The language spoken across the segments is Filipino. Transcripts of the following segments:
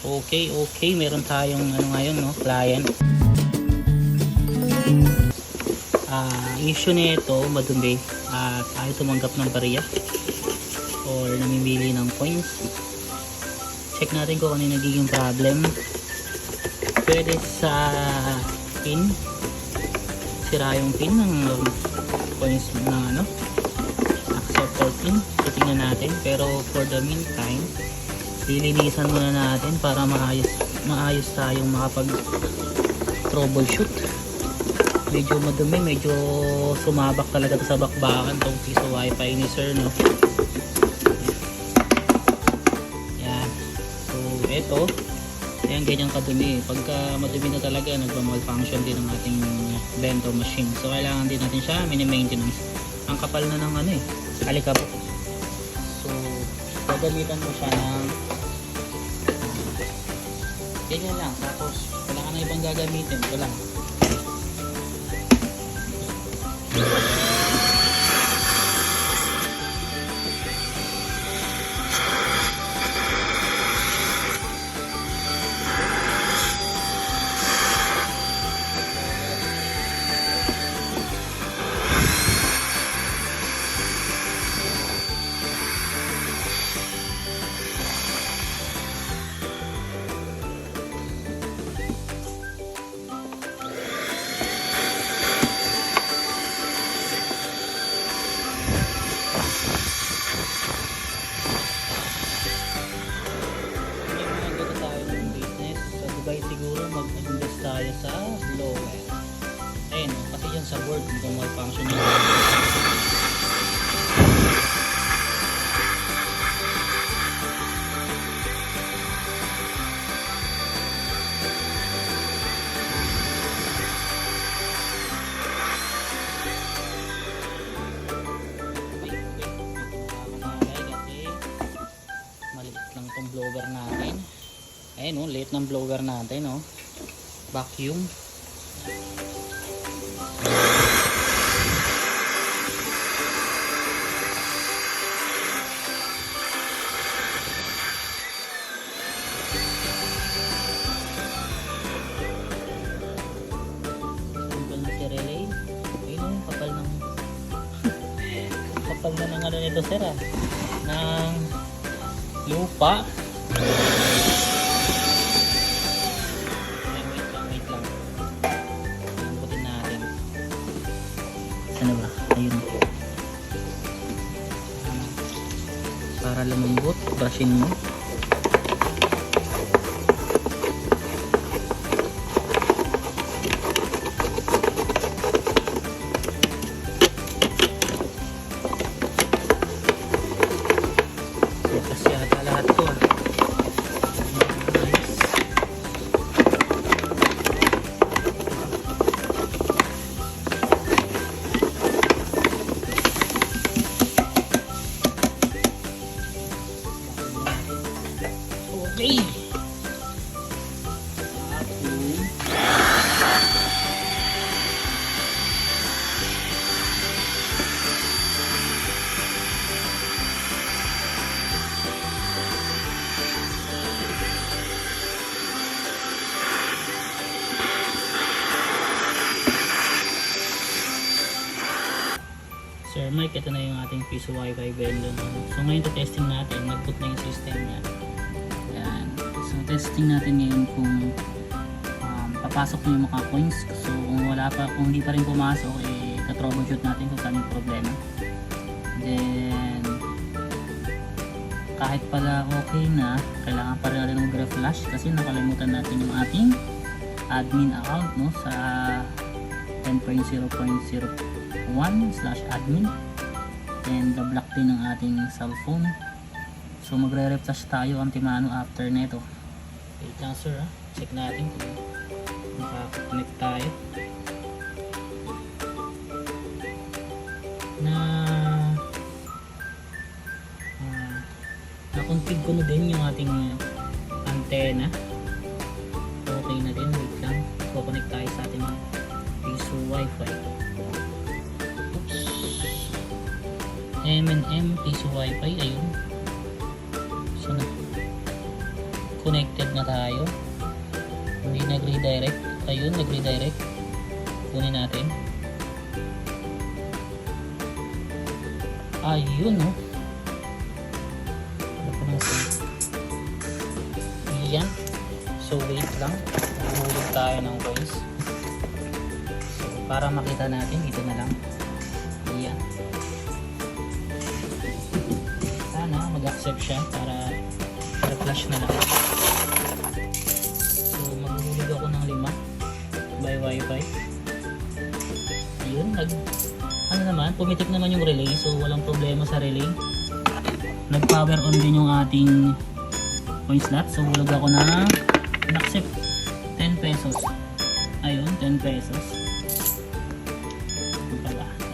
Okay, meron tayong ano ngayon, no, client. Issue nito, madumi at ayaw tumanggap ng barya or namimili ng points. Check natin kung ano yung nagiging problem. Pwede sa pin, sira yung pin ng points ng ano, acceptor pin. So tingnan natin, pero for the meantime lilinisan muna natin para maayos tayong makapag troubleshoot. Medyo madumi, medyo sumabak talaga sa bakbakan tong piso wifi ni sir, no. Yan, so eto, yan, ganyan kadumi. Pagka madumi na talaga, nagma-malfunction din ang ating bento machine, so kailangan din natin siya mini-maintenance. Ang kapal na ng ano alikabok, so gagamitan mo siya ng ganyan lang, tapos wala ka na ibang gagamitin, ito lang. Siguro mag-invest tayo sa blower. Ayun, kasi yan sa board kung mag-function yun. Maliit lang itong blower natin. Ayun, no, late ng blower natin, no. Vacuum. Simple na si relay. Ayun, no, kapal ng kapal na ng ano nito, sir, ng lupa. Ano ba? Ayun. Para lumambot, brushin mo. Kasi yata lahat to, Okay. Sir Mike, ito na yung ating piso wifi bendo. So ngayon testing natin, nag-boot na yung system niya. Yan. So testing natin ngayon kung papasok na yung mga coins. So kung hindi pa rin pumasok, ka-troubleshoot natin kung saan yung problema. Then kahit pala okay na, kailangan pa rin natin mag-reflash kasi nakalimutan natin yung ating admin account, no, sa 10.0.01/admin, and the-block din ng ating cellphone. So magre-refresh tayo antimano after nito. Wait lang, sir, check natin kung makaka-connect tayo. Na-config ko na din yung ating antenna. Okay na din, wait lang, connect tayo sa ating piso wifi. Oops. M&M piso wifi, ayun. So connected na tayo. Hindi nag-redirect. Ayun, nag-redirect. Kunin natin. Ayun, no? Ano po nang save? Iyan. So, wait lang. Nahulog tayo ng voice. So, para makita natin, dito na lang. Iyan. Sana mag-accept siya para flash na lang. So, maghulog ako ng 5 by Wi-Fi. Ayun, ano naman, pumitik naman yung relay, so walang problema sa relay. Nag-power on din yung ating coin slot, so hulog ako na accept 10 pesos. Ayun, 10 pesos.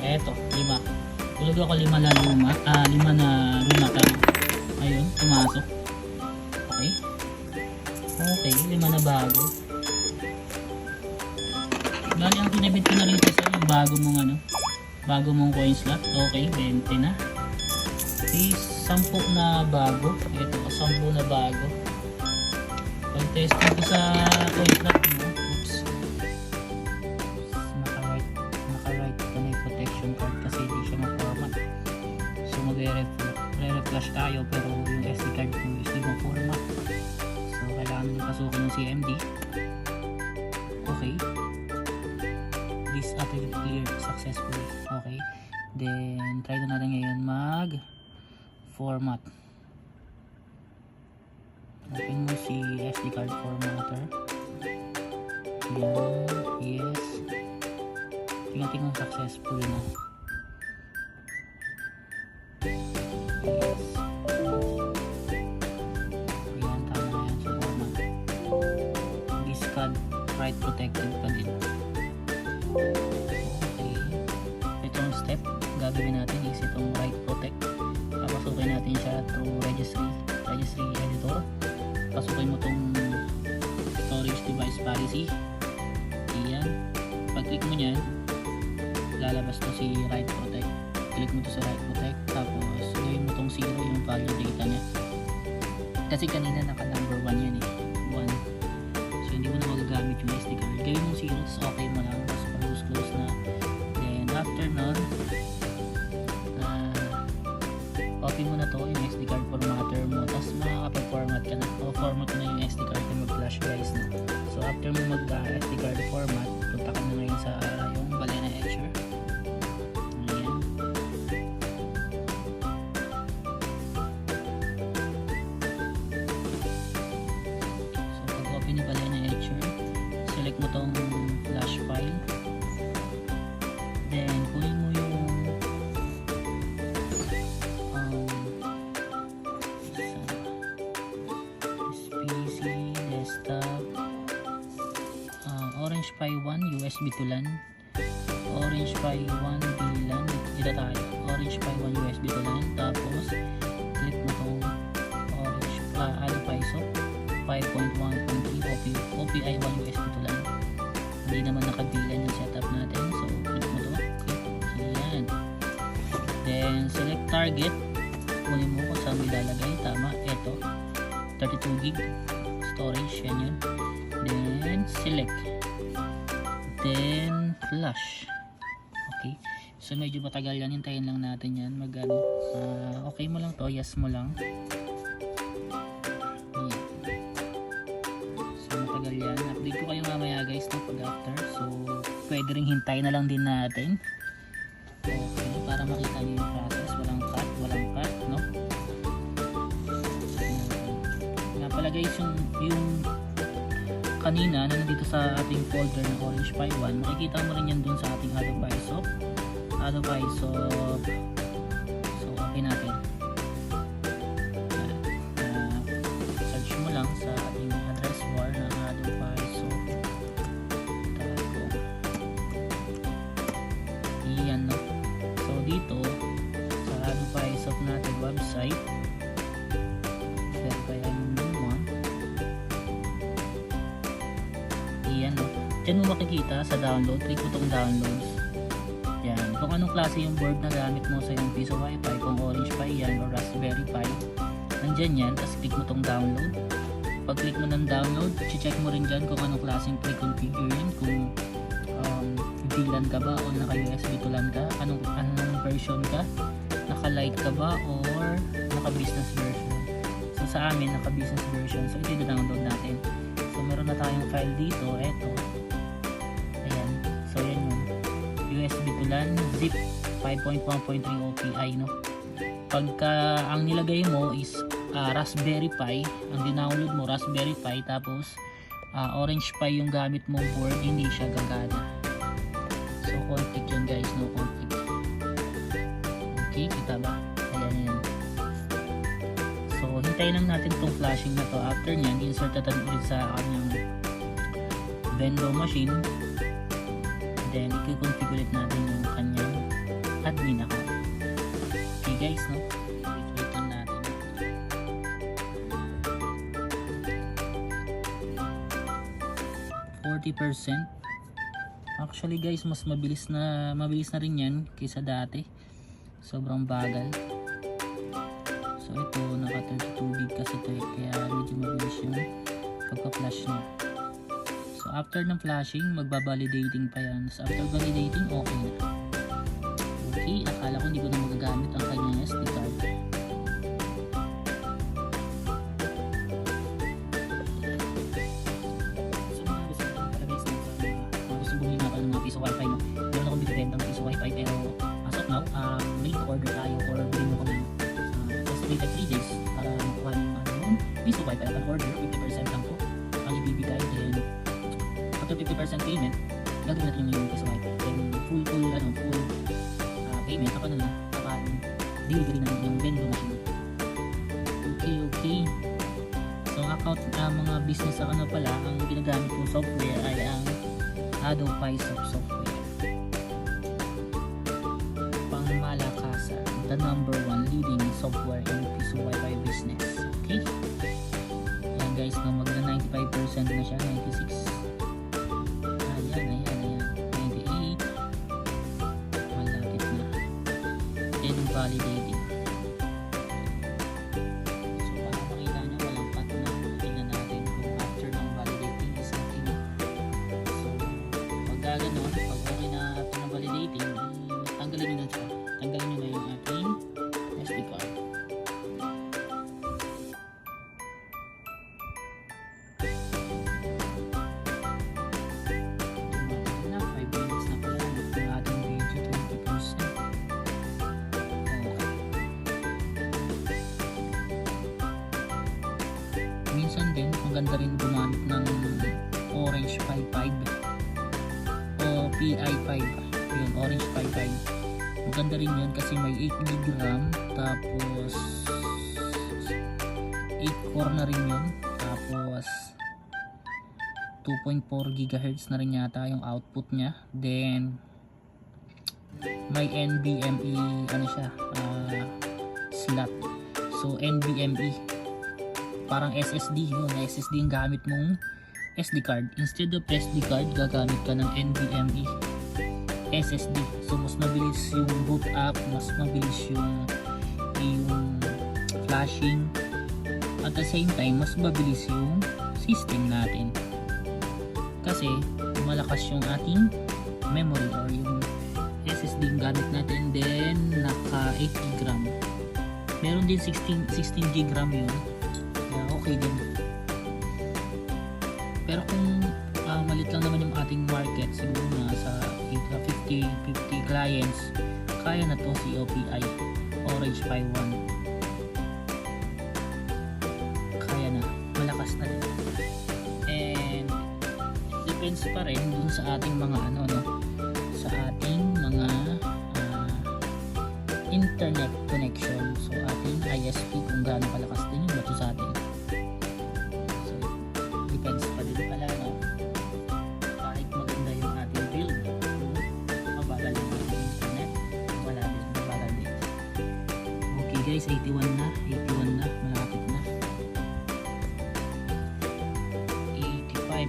Eto, 5. Hulog ako 5 na luma, 5 na lumata. Ayun, pumasok. Okay. Okay, 5 na bago. Bali, ang kinabit ko na rin kasi yung bago mong coin slot. Okay, 20 na. Is 10 na bago. Ito, 10 na bago. Pag-testing ko sa coin slot mo. Oops. Naka-right connect protection card kasi hindi siya ma-format. So, magre-reflash tayo pero yung SD card ko is di ma-format. So, kailangan nyo pasukin yung CMD. Okay. This attribute cleared successfully. Okay. Then, try na natin ngayon mag-format. Open mo si SD card formatter. Yan. Yes. Tingnan kung successful na. Yes. Yan, tama na yan sa format. This card right protected pa din. Okay. Itong step gagawin natin is itong right protect. Papasukin natin siya through registry editor. Pasukin mo itong storage device policy. Iyan. Pag click mo nyan, lalabas to si right protect. Click mo to sa right protect, tapos gawin mo itong 0 yung value data nya. Kasi kanina naka number 1 yan eh. 1. So hindi mo na magagamit yung SD card. Gawin mo 0, so okay mo lang. Tapos close na. Then after nun, copy mo na to yung SD card formatter mo. Tapos makakapag-format ka na. O format na yung SD card na mag-flash guys na. So after mo mag-SD card format, punta ka na ngayon sa yung Balena Etcher. Ayan. So pag open ni Balena Etcher, select mo tong flash file. Then kunin mo yung PC, desktop, Orange Pi 1 USB to LAN, Orange Pi 1 VLAN, dito tayo, Orange Pi 1 USB to LAN, tapos click mo tong Orange AluPiSoc 5.1.3 OPI 1 USB to LAN. Hindi naman naka-VLAN yung setup natin, so click mo to, click, yan. Then select target, kunin mo kung saan mo ilalagay, tama, eto 32 gig storage, yan yun. Then select, then flash. Okay, so medyo matagal yan, hintayin lang natin yan okay mo lang to, yes mo lang. Yeah. So matagal yan, update ko kayo mamaya guys na pag after. So pwede ring hintayin na lang din natin. Okay, para makita niyo yung process, walang cut, no? Pala guys, yung kanina na nandito sa ating folder ng Orange Pi 1, makikita mo rin yan dun sa ating AluPiSoc. So okay natin, search mo lang sa ating address bar ng AluPiSoc. Iyan, no? So dito sa AluPiSoc natin website, dyan mo makikita sa download, click mo itong downloads. Yan, kung anong klase yung board na gamit mo sa yung piece of Wi-Fi, kung Orange Pi yan or Raspberry Pi, nandyan yan, tapos click mo itong download. pag click mo ng download, check mo rin dyan kung anong klaseng pre-configure yun, kung VLAN ka ba o naka USB to LAN ka, anong version ka, naka light ka ba or naka business version. So sa amin naka business version, so ito i-download natin. So meron na tayong file dito, eto, ayan, so yan yung USB to LAN zip 5.1.3 OPI, no. Pagka ang nilagay mo is Raspberry Pi, ang dinownload mo Raspberry Pi, tapos Orange Pi yung gamit mong board, hindi siya gagana. So config yun guys, no, config. Okay, kita ba? Ayan. So hintayin lang natin tong flashing na to. After nyan, insert natin ulit sa kanyang Venlo machine, then i-configure ulit natin yung kanyang admin account. Okay guys, no, wait lang natin. %. Actually guys, mas mabilis na rin yan kaysa dati. Sobrang bagal. So ito, naka 32 gig kasi ito eh, kaya medyo mabilis yung pagka-flash niya. So after ng flashing, magba-validating pa yan. So after validating, okay na. Okay, akala ko hindi ko na magagamit ang kanyang SD card. Piso wifi, no? Meron akong binibentang piso wifi, pero as of now, may order tayo or bilhin mo kami just 3 days para makuha yung piso wifi at ang order. 50% lang po ang ibibigay, then after 50% payment, gagawin natin yung piso wifi, then full payment ako na lang kapag delivery natin yung Venlo machine. Okay. So account mga business account na pala, ang ginagamit kong software ay ang Adobe software. Pangmalakasan, the #1 leading software in piso wifi business. Okay? Ayan guys, no, magna 95% na siya, 96. Ayan. 98. Malapit na. Then validating. So para makita nyo, walang pat na. Tingnan natin kung after ng validating is okay na. Pag okay na after ng validating, tanggalin nyo na siya. Tanggalin nyo na yung ating SD card. Tumagal na, 5 minutes na pala yung ating video, 20%. Minsan din, maganda rin gumamit ng Orange Pi 5 o Pi5, yun, Orange Pi5. Maganda rin yun kasi may 8GB RAM, tapos 8 core na rin yun, tapos 2.4 GHz na rin yata yung output nya, then may NVMe slot. So NVMe parang SSD yun, SSD yung gamit mong SD card. Instead of SD card, gagamit ka ng NVMe SSD. So mas mabilis yung boot up, mas mabilis yung flashing, at the same time mas mabilis yung system natin kasi malakas yung ating memory or yung SSD yung gamit natin. Then naka 8GB RAM, meron din 16GB RAM yun, okay din. Pero kung malit lang naman yung ating market, siguro na sa 50 clients, kaya na to si OPI Orange Pi 1. Kaya na, malakas na rin. And depends pa rin dun sa ating mga sa ating mga internet connection. So ating ISP kung gaano kalakas din yung bato sa atin. So depends pa din pala, no? Kahit maganda yung ating build, mabagal yung ating internet, wala din, mabagal din. Okay guys, 81 na, malapit na. 85,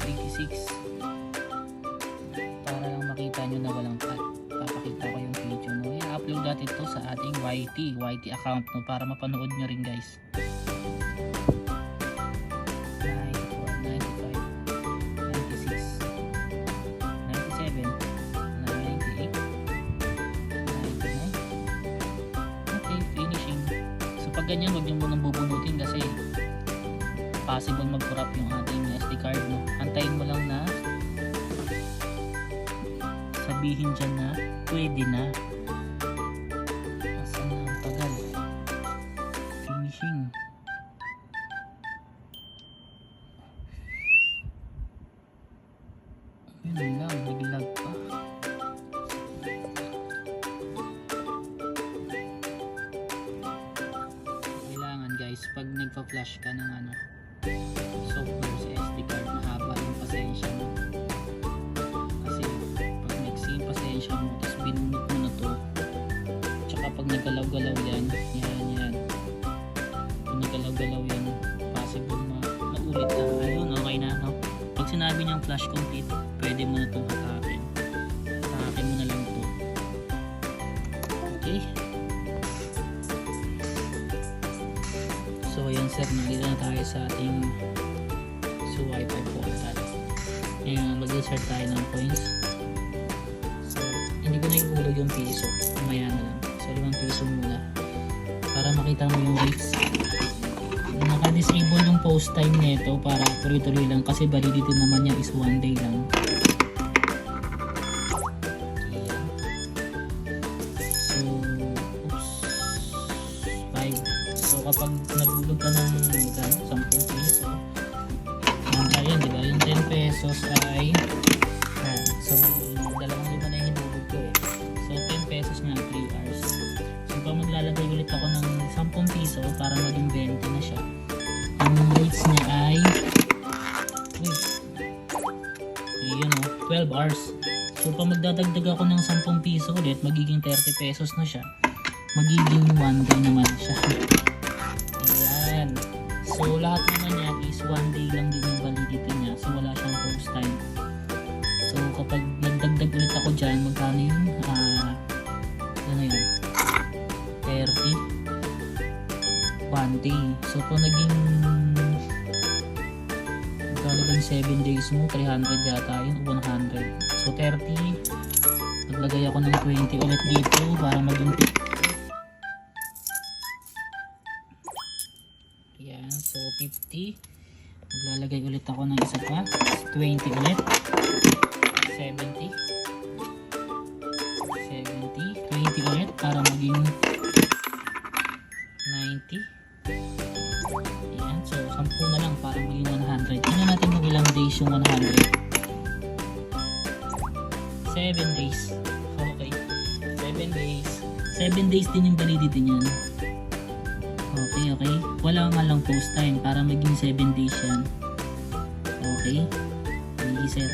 86. Para lang makita nyo na walang cut, papakita ko yung video, no? I-upload natin ito sa ating YT account, no? Para mapanood nyo rin guys. ganyan, wag nyo munang bubunutin kasi possible mag-corrupt yung ating SD card, no? Antayin mo lang na sabihin dyan na pwede na. Asan na ang tagal? Finishing. Yun lang, naglag pa. Kailangan guys, pag nagpa-flash ka ng ano, software sa SD card, mahaba yung pasensya mo. Kasi pag nagsin pasensya mo, tapos binunot mo na to, tsaka pag nagalaw-galaw yan, yan. Pag nagalaw-galaw yan, possible maulit na. Ayun, okay na, no? Pag sinabi niyang flash complete, pwede mo na itong hatakin. Hatakin mo na lang ito. Okay? So ayan sir, nandito na tayo sa ating Wi-Fi portal. Ngayon, mag-insert tayo ng coins. So, hindi ko na ihulog yung piso. Mamaya na lang. So, 5 piso muna. Para makita mo yung rates. Naka-disable yung post time nito para tuloy-tuloy lang kasi validity naman niya is 1 day lang. Ayan. So, oops. 5. So, kapag naghulog ka ng 10 piso, ayan, diba? Yung 10 pesos ay so, 2.5 na yung hinulog ko eh. So, 10 pesos nga 3 hours. So, pa maglalagay ulit ako ng 10 piso para maging 20 na siya. Ang rates niya ay yun o, 12 hours. So, pa magdadagdag ako ng 10 piso ulit, magiging 30 pesos na siya. Magiging 1 day naman siya. Ayan. So, lahat naman yan is 1 day lang din yung validity niya. So, wala siyang post time. So, kapag nagdagdag ulit ako dyan, magkano yung ano yan? 30 1 day. So, kung naging magkalagang 7 days mo, 300 yata yun, 100. So, 30 naglagay ako ng 20 ulit dito para maging yan, so 50. Maglalagay ulit ako ng isa pa, 20 ulit, 70 20 ulit para maging 90. Yan, so 10 na lang para maging 100. Tingnan natin kung ilang days yung 100. 7 days. Okay, 7 days. 7 days din yung validity niyan. Okay. Wala nga lang post time para maging 7 days yan. Okay. Hindi sir.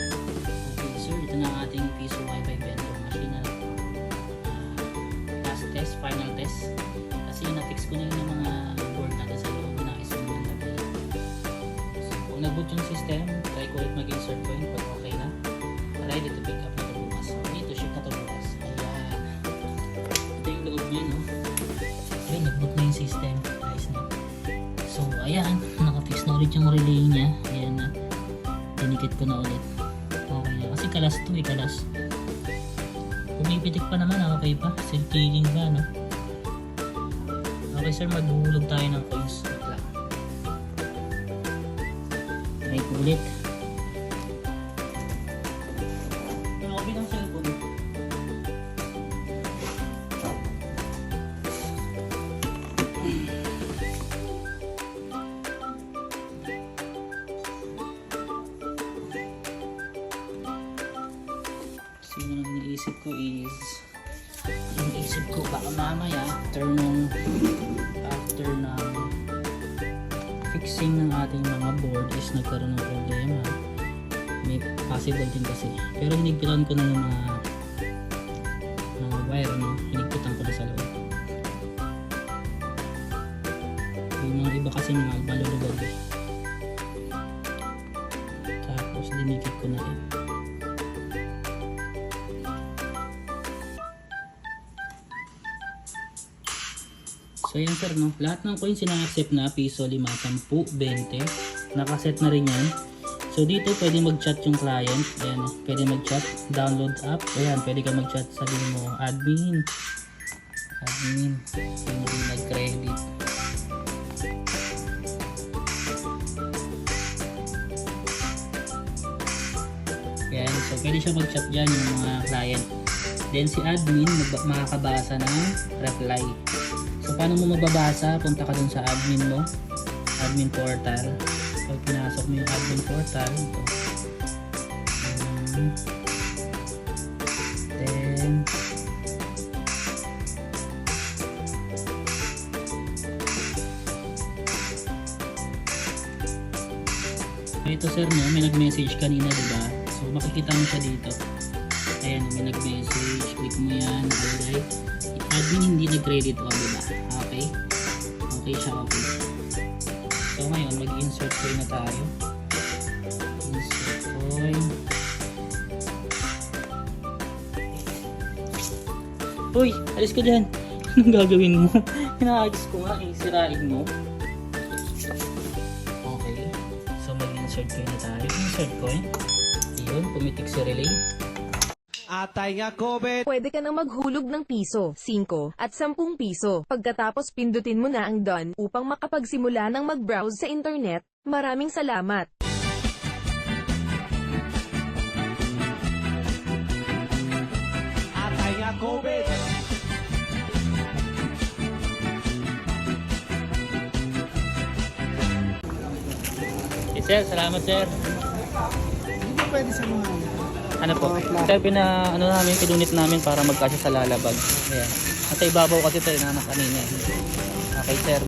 Okay sir, ito na ang ating piso Wi-Fi vendor machine na last test, final test. Kasi na-fix ko na yung mga board natin sa loob na isang lagay. So, kung nag-boot yung system, try ko ulit mag-insert coin pag okay na. Ready to pick up na ito bukas. Ready to ship na ito bukas. Ayan. Ito yung loob niya, no? Okay, nag-boot na yung system. So, ayan, naka-fix na ulit yung relay niya. Ayan na. Dinikit ko na ulit. Okay na. Kasi kalas to eh, kalas. Pumipitik pa naman, okay pa. Self-cleaning ba, no? Okay sir, maghuhulog tayo ng coins. Try ko ulit. Okay ng cellphone. Yung iniisip ko is baka mamaya after ng fixing ng ating mga board is nagkaroon ng problema. May possible din kasi, pero hinigpitan ko na yung mga wire, no? Hinigpitan ko na sa loob. Yung mga iba kasi mga malulubog eh. Tapos dinikit ko na rin. So yan sir, no? Lahat ng coins sina-accept na, piso, 5, 10, 20. Nakaset na rin yan. So dito pwede mag-chat yung client. Ayan, pwede mag-chat, download app. Ayan, pwede ka mag-chat, sabihin mo admin. Yung nag-credit. Yan. So, pwede siya mag-chat dyan yung mga client. Then, si admin, makakabasa ng reply. So, paano mo mababasa? Punta ka dun sa admin mo. Admin portal. Pag pinasok mo yung admin portal, ito. Then, ito sir, no, may nag-message kanina, diba? So, makikita mo siya dito. Ayan, may nag-message. Click mo yan. Alright. Admin hindi nag-credit o, diba? Okay. Okay siya, okay. So, ngayon, mag-insert coin na tayo. Insert coin. Uy, alis ka dyan. Anong gagawin mo? Hinaalis ko nga, sirain mo. Okay. So, mag-insert coin na tayo. Insert coin. Ayun, pumitik si relay. Atay nga Kobe. Pwede ka nang maghulog ng piso, 5 at 10 piso. Pagkatapos pindutin mo na ang done upang makapagsimula ng mag-browse sa internet. Maraming salamat! Atay nga Kobe. Okay, sir, salamat sir. Hindi ba pwede sa mga Ano po? Sir, ano namin, pinunit namin para magkasya sa lalabag. Ayan. At sa ibabaw kasi ito, naman kanina. Okay sir.